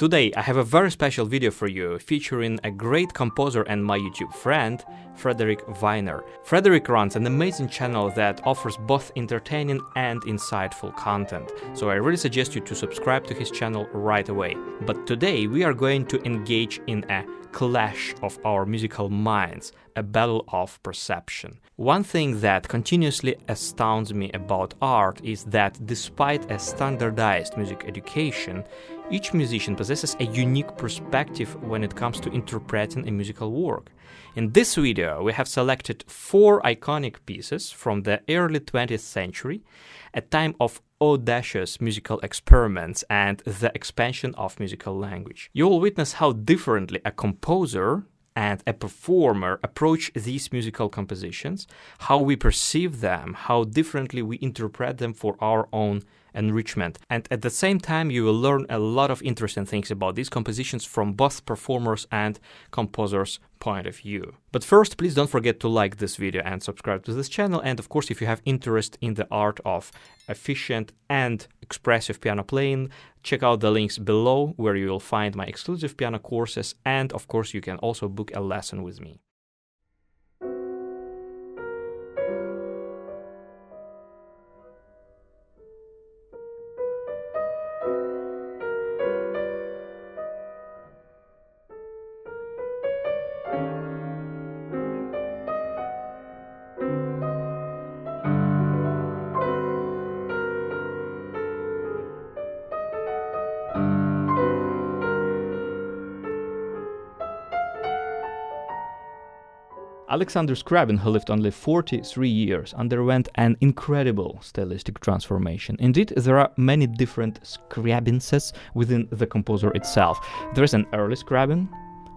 Today I have a very special video for you featuring a great composer and my YouTube friend, Frederick Weiner. Frederick runs an amazing channel that offers both entertaining and insightful content, so I really suggest you to subscribe to his channel right away. But today we are going to engage in a clash of our musical minds, a battle of perception. One thing that continuously astounds me about art is that despite a standardized music education, each musician possesses a unique perspective when it comes to interpreting a musical work. In this video, we have selected 4 iconic pieces from the early 20th century, a time of audacious musical experiments and the expansion of musical language. You will witness how differently a composer and a performer approach these musical compositions, how we perceive them, how differently we interpret them for our own enrichment. And at the same time, you will learn a lot of interesting things about these compositions from both performers and composers' point of view. But first, please don't forget to like this video and subscribe to this channel. And of course, if you have interest in the art of efficient and expressive piano playing, check out the links below where you will find my exclusive piano courses. And of course, you can also book a lesson with me. Alexander Scriabin, who lived only 43 years, underwent an incredible stylistic transformation. Indeed, there are many different Scriabinses within the composer itself. There is an early Scriabin,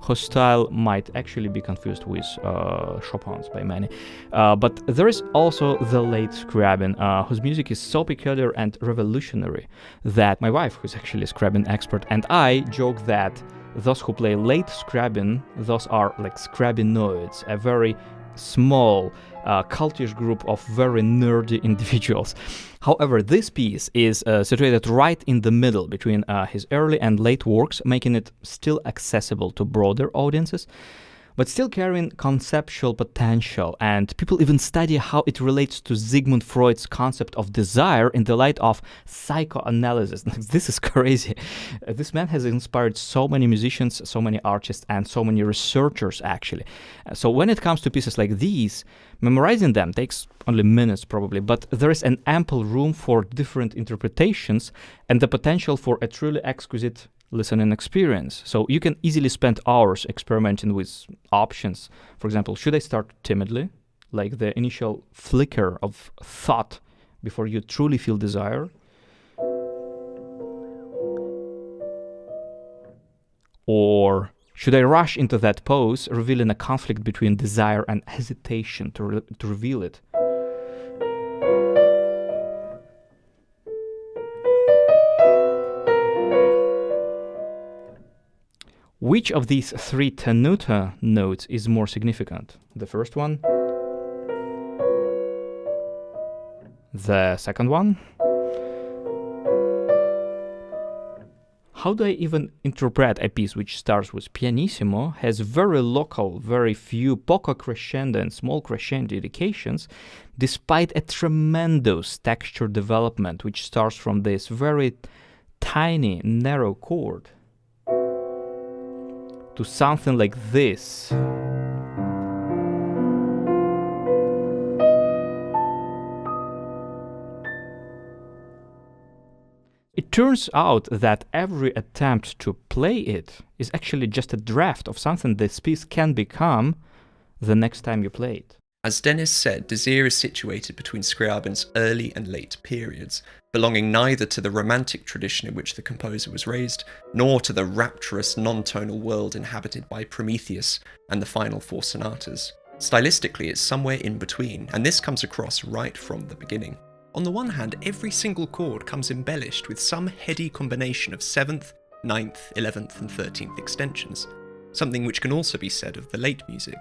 whose style might actually be confused with Chopin's by many. But there is also the late Scriabin, whose music is so peculiar and revolutionary that my wife, who's actually a Scriabin expert, and I joke that those who play late Scriabin, those are like Scriabinoids, a very small, cultish group of very nerdy individuals. However, this piece is situated right in the middle between his early and late works, making it still accessible to broader audiences, but still carrying conceptual potential, and people even study how it relates to Sigmund Freud's concept of desire in the light of psychoanalysis. This is crazy. This man has inspired so many musicians, so many artists, and so many researchers, actually. So when it comes to pieces like these, memorizing them takes only minutes probably, but there is an ample room for different interpretations and the potential for a truly exquisite listening experience. So you can easily spend hours experimenting with options. For example, should I start timidly, like the initial flicker of thought before you truly feel desire? Or should I rush into that pose, revealing a conflict between desire and hesitation to reveal it? Which of these 3 tenuta notes is more significant? The first one? The second one? How do I even interpret a piece which starts with pianissimo, has very local, very few poco crescendo and small crescendo indications, despite a tremendous texture development which starts from this very tiny, narrow chord to something like this? It turns out that every attempt to play it is actually just a draft of something this piece can become the next time you play it. As Denis said, Desir is situated between Scriabin's early and late periods, belonging neither to the romantic tradition in which the composer was raised, nor to the rapturous non-tonal world inhabited by Prometheus and the final 4 sonatas. Stylistically, it's somewhere in between, and this comes across right from the beginning. On the one hand, every single chord comes embellished with some heady combination of 7th, 9th, 11th and 13th extensions, something which can also be said of the late music.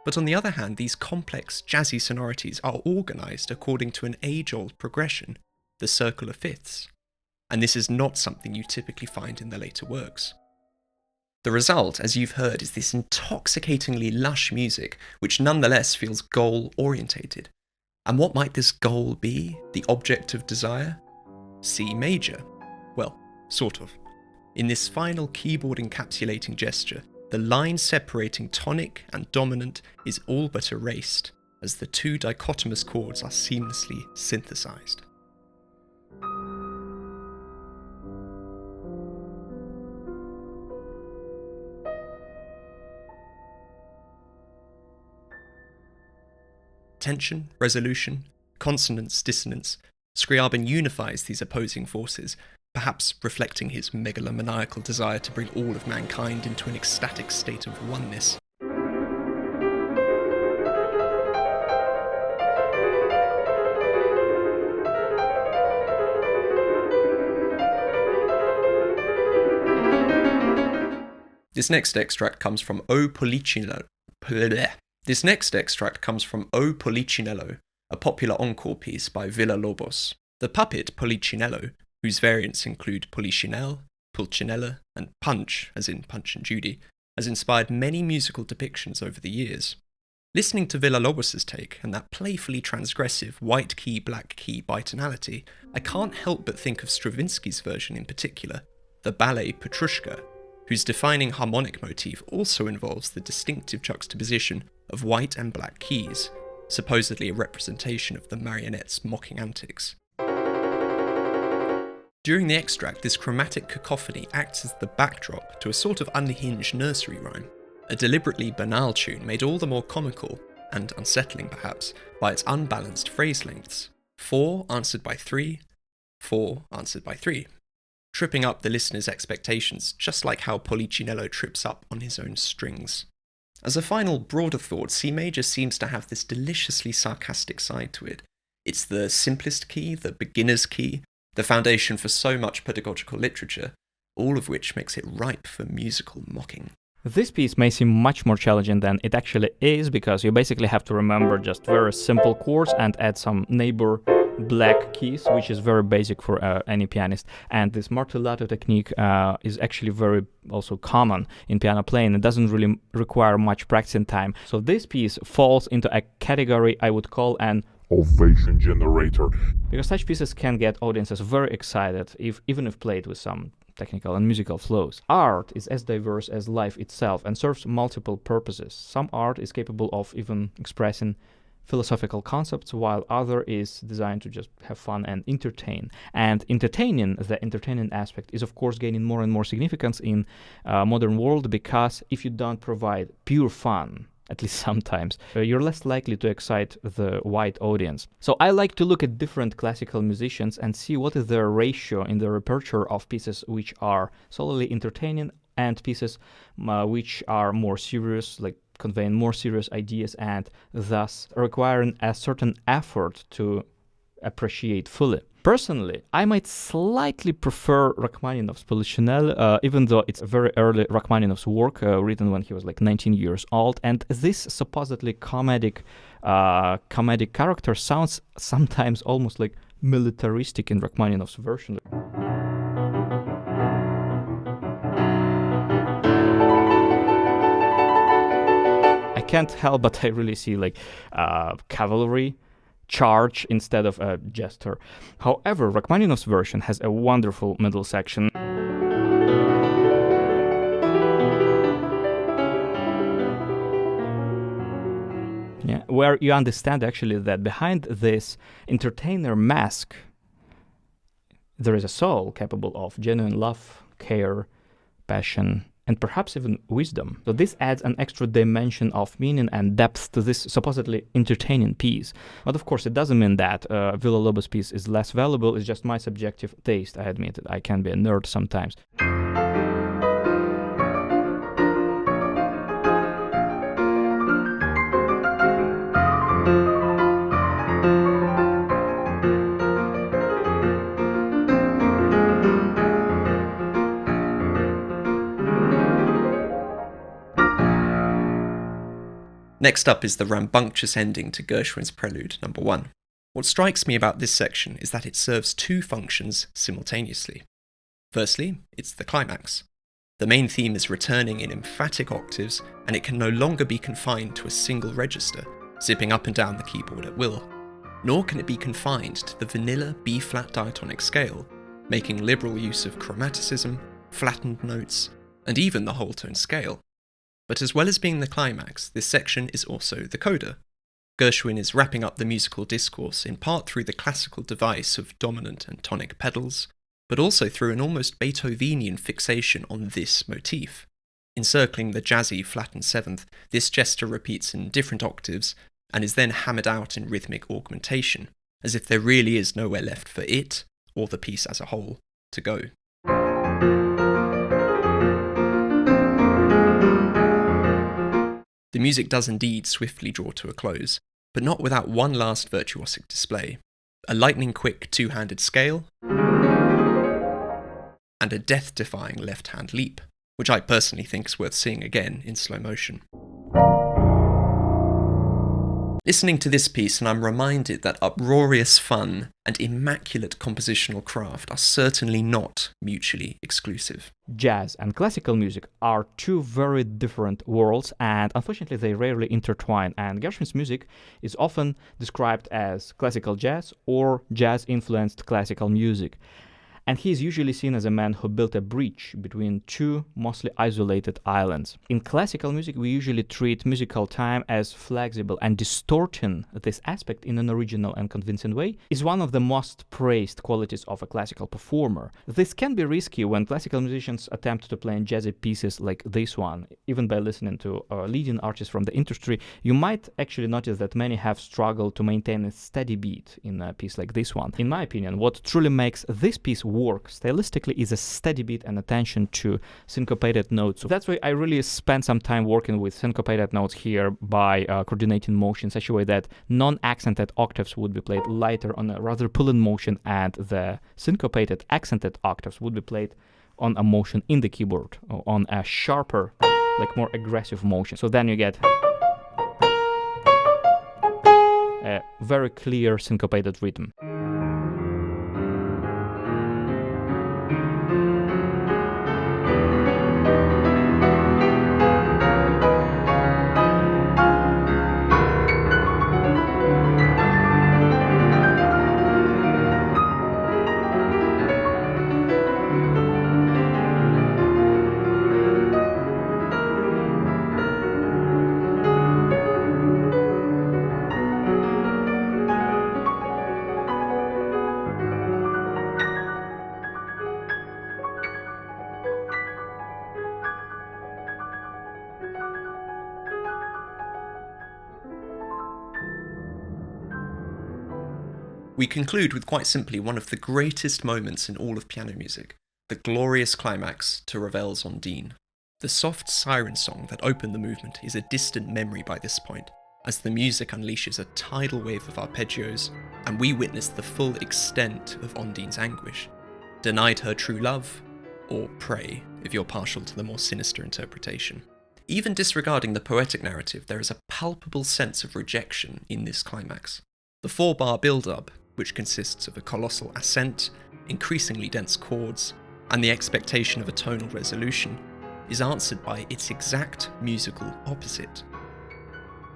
But on the other hand, these complex, jazzy sonorities are organised according to an age-old progression, the circle of fifths. and this is not something you typically find in the later works. The result, as you've heard, is this intoxicatingly lush music, which nonetheless feels goal-orientated. And what might this goal be, the object of desire? C major. Well, sort of. In this final keyboard encapsulating gesture, the line separating tonic and dominant is all but erased, as the two dichotomous chords are seamlessly synthesized. Tension, resolution, consonance, dissonance, Scriabin unifies these opposing forces, perhaps reflecting his megalomaniacal desire to bring all of mankind into an ecstatic state of oneness. This next extract comes from O Polichinelo. This next extract comes from O Polichinelo, a popular encore piece by Villa-Lobos. The puppet Polichinelo, whose variants include Polichinelle, Pulcinella, and Punch, as in Punch and Judy, has inspired many musical depictions over the years. Listening to Villa-Lobos' take and that playfully transgressive white key, black key bitonality, I can't help but think of Stravinsky's version in particular, the ballet Petrushka, whose defining harmonic motif also involves the distinctive juxtaposition of white and black keys, supposedly a representation of the marionette's mocking antics. During the extract, this chromatic cacophony acts as the backdrop to a sort of unhinged nursery rhyme, a deliberately banal tune made all the more comical, and unsettling perhaps, by its unbalanced phrase lengths. 4 answered by 3, 4 answered by 3. Tripping up the listener's expectations, just like how Polichinello trips up on his own strings. As a final, broader thought, C major seems to have this deliciously sarcastic side to it. It's the simplest key, the beginner's key, the foundation for so much pedagogical literature, all of which makes it ripe for musical mocking. This piece may seem much more challenging than it actually is, because you basically have to remember just very simple chords and add some neighbor black keys, which is very basic for any pianist. And this martellato technique is actually very also common in piano playing. It doesn't really require much practicing time. So this piece falls into a category I would call an ovation generator, because such pieces can get audiences very excited, even if played with some technical and musical flows. Art is as diverse as life itself and serves multiple purposes. Some art is capable of even expressing philosophical concepts, while other is designed to just have fun and entertain. And the entertaining aspect is of course gaining more and more significance in modern world, because if you don't provide pure fun, at least sometimes, you're less likely to excite the wide audience. So I like to look at different classical musicians and see what is their ratio in the repertoire of pieces which are solely entertaining and pieces which are more serious, like conveying more serious ideas and thus requiring a certain effort to appreciate fully. Personally, I might slightly prefer Rachmaninoff's Polichinelo, even though it's a very early Rachmaninoff's work, written when he was like 19 years old, and this supposedly comedic character sounds sometimes almost like militaristic in Rachmaninoff's version. I can't help but I really see like cavalry charge instead of a jester. However, Rachmaninoff's version has a wonderful middle section. Yeah, where you understand actually that behind this entertainer mask there is a soul capable of genuine love, care, passion, and perhaps even wisdom. So this adds an extra dimension of meaning and depth to this supposedly entertaining piece. But of course, it doesn't mean that Villa-Lobos piece is less valuable. It's just my subjective taste. I admit it. I can be a nerd sometimes. Next up is the rambunctious ending to Gershwin's Prelude No. 1. What strikes me about this section is that it serves two functions simultaneously. Firstly, it's the climax. The main theme is returning in emphatic octaves, and it can no longer be confined to a single register, zipping up and down the keyboard at will. Nor can it be confined to the vanilla B-flat diatonic scale, making liberal use of chromaticism, flattened notes, and even the whole tone scale. But as well as being the climax, this section is also the coda. Gershwin is wrapping up the musical discourse in part through the classical device of dominant and tonic pedals, but also through an almost Beethovenian fixation on this motif. Encircling the jazzy flattened seventh, this gesture repeats in different octaves and is then hammered out in rhythmic augmentation, as if there really is nowhere left for it, or the piece as a whole, to go. The music does indeed swiftly draw to a close, but not without one last virtuosic display. A lightning-quick two-handed scale, and a death-defying left-hand leap, which I personally think is worth seeing again in slow motion. Listening to this piece, and I'm reminded that uproarious fun and immaculate compositional craft are certainly not mutually exclusive. Jazz and classical music are two very different worlds, and unfortunately they rarely intertwine, and Gershwin's music is often described as classical jazz or jazz-influenced classical music. And he is usually seen as a man who built a bridge between two mostly isolated islands. In classical music, we usually treat musical time as flexible, and distorting this aspect in an original and convincing way is one of the most praised qualities of a classical performer. This can be risky when classical musicians attempt to play in jazzy pieces like this one. Even by listening to leading artists from the industry, you might actually notice that many have struggled to maintain a steady beat in a piece like this one. In my opinion, what truly makes this piece work stylistically is a steady beat and attention to syncopated notes. So that's why I really spent some time working with syncopated notes here by coordinating motion in such a way that non-accented octaves would be played lighter on a rather pulling motion, and the syncopated accented octaves would be played on a motion in the keyboard, or on a sharper, like more aggressive motion. So then you get a very clear syncopated rhythm. We conclude with quite simply one of the greatest moments in all of piano music, the glorious climax to Ravel's Ondine. The soft siren song that opened the movement is a distant memory by this point, as the music unleashes a tidal wave of arpeggios, and we witness the full extent of Ondine's anguish. Denied her true love, or prey, if you're partial to the more sinister interpretation. Even disregarding the poetic narrative, there is a palpable sense of rejection in this climax. The 4-bar build-up, which consists of a colossal ascent, increasingly dense chords, and the expectation of a tonal resolution, is answered by its exact musical opposite.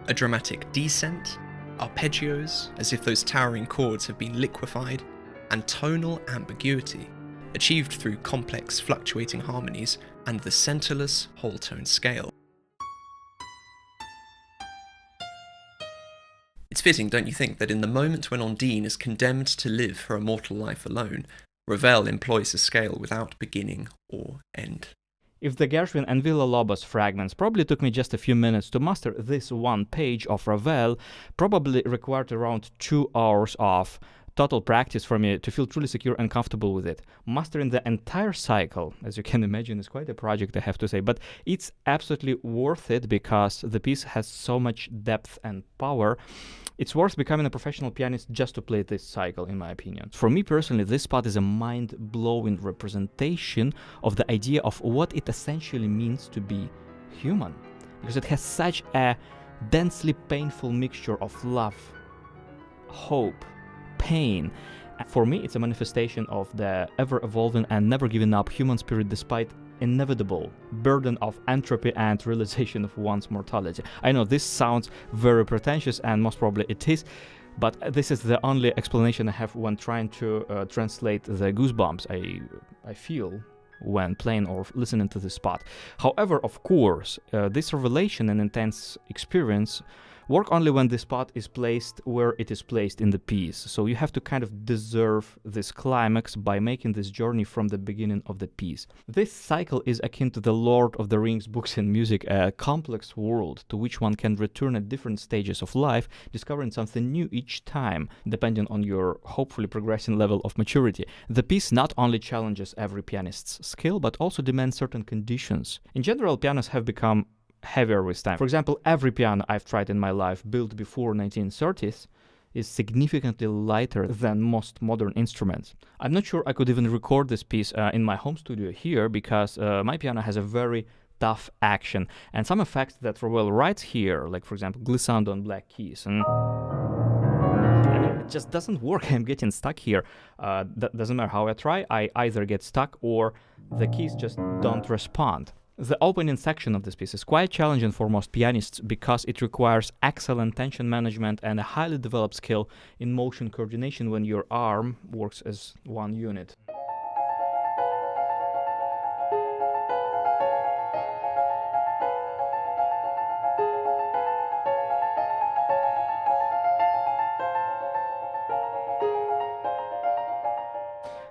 A dramatic descent, arpeggios, as if those towering chords have been liquefied, and tonal ambiguity, achieved through complex fluctuating harmonies and the centerless whole tone scale. It's fitting, don't you think, that in the moment when Ondine is condemned to live her immortal life alone, Ravel employs a scale without beginning or end. If the Gershwin and Villa-Lobos fragments probably took me just a few minutes to master this one page of Ravel, probably required around 2 hours of total practice for me to feel truly secure and comfortable with it. Mastering the entire cycle, as you can imagine, is quite a project, I have to say, but it's absolutely worth it because the piece has so much depth and power. It's worth becoming a professional pianist just to play this cycle, in my opinion. For me personally, this part is a mind-blowing representation of the idea of what it essentially means to be human, because it has such a densely painful mixture of love, hope, pain. For me, it's a manifestation of the ever-evolving and never-giving up human spirit despite inevitable burden of entropy and realization of one's mortality. I know this sounds very pretentious, and most probably it is, but this is the only explanation I have when trying to translate the goosebumps I feel when playing or listening to this spot. However, of course, this revelation and intense experience work only when the spot is placed where it is placed in the piece. So you have to kind of deserve this climax by making this journey from the beginning of the piece. This cycle is akin to the Lord of the Rings books and music, a complex world to which one can return at different stages of life, discovering something new each time, depending on your hopefully progressing level of maturity. The piece not only challenges every pianist's skill, but also demands certain conditions. In general, pianos have become heavier with time. For example, every piano I've tried in my life built before 1930s is significantly lighter than most modern instruments. I'm not sure I could even record this piece in my home studio here because my piano has a very tough action, and some effects that Ravel writes here, like for example glissando on black keys, and it just doesn't work. I'm getting stuck here. That doesn't matter how I try, I either get stuck or the keys just don't respond. The opening section of this piece is quite challenging for most pianists because it requires excellent tension management and a highly developed skill in motion coordination when your arm works as one unit.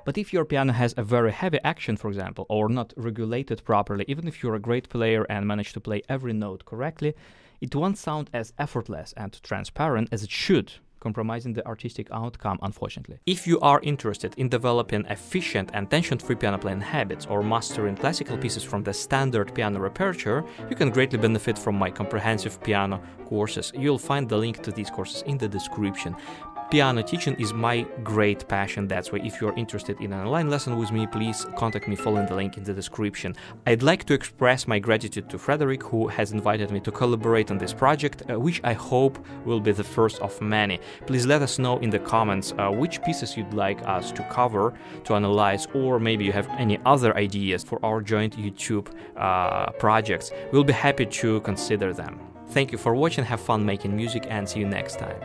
But if your piano has a very heavy action, for example, or not regulated properly, even if you're a great player and manage to play every note correctly, it won't sound as effortless and transparent as it should, compromising the artistic outcome, unfortunately. If you are interested in developing efficient and tension-free piano playing habits or mastering classical pieces from the standard piano repertoire, you can greatly benefit from my comprehensive piano courses. You'll find the link to these courses in the description. Piano teaching is my great passion, that's why if you're interested in an online lesson with me, please contact me following the link in the description. I'd like to express my gratitude to Frederick, who has invited me to collaborate on this project, which I hope will be the first of many. Please let us know in the comments which pieces you'd like us to cover, to analyze, or maybe you have any other ideas for our joint YouTube projects. We'll be happy to consider them. Thank you for watching, have fun making music, and see you next time.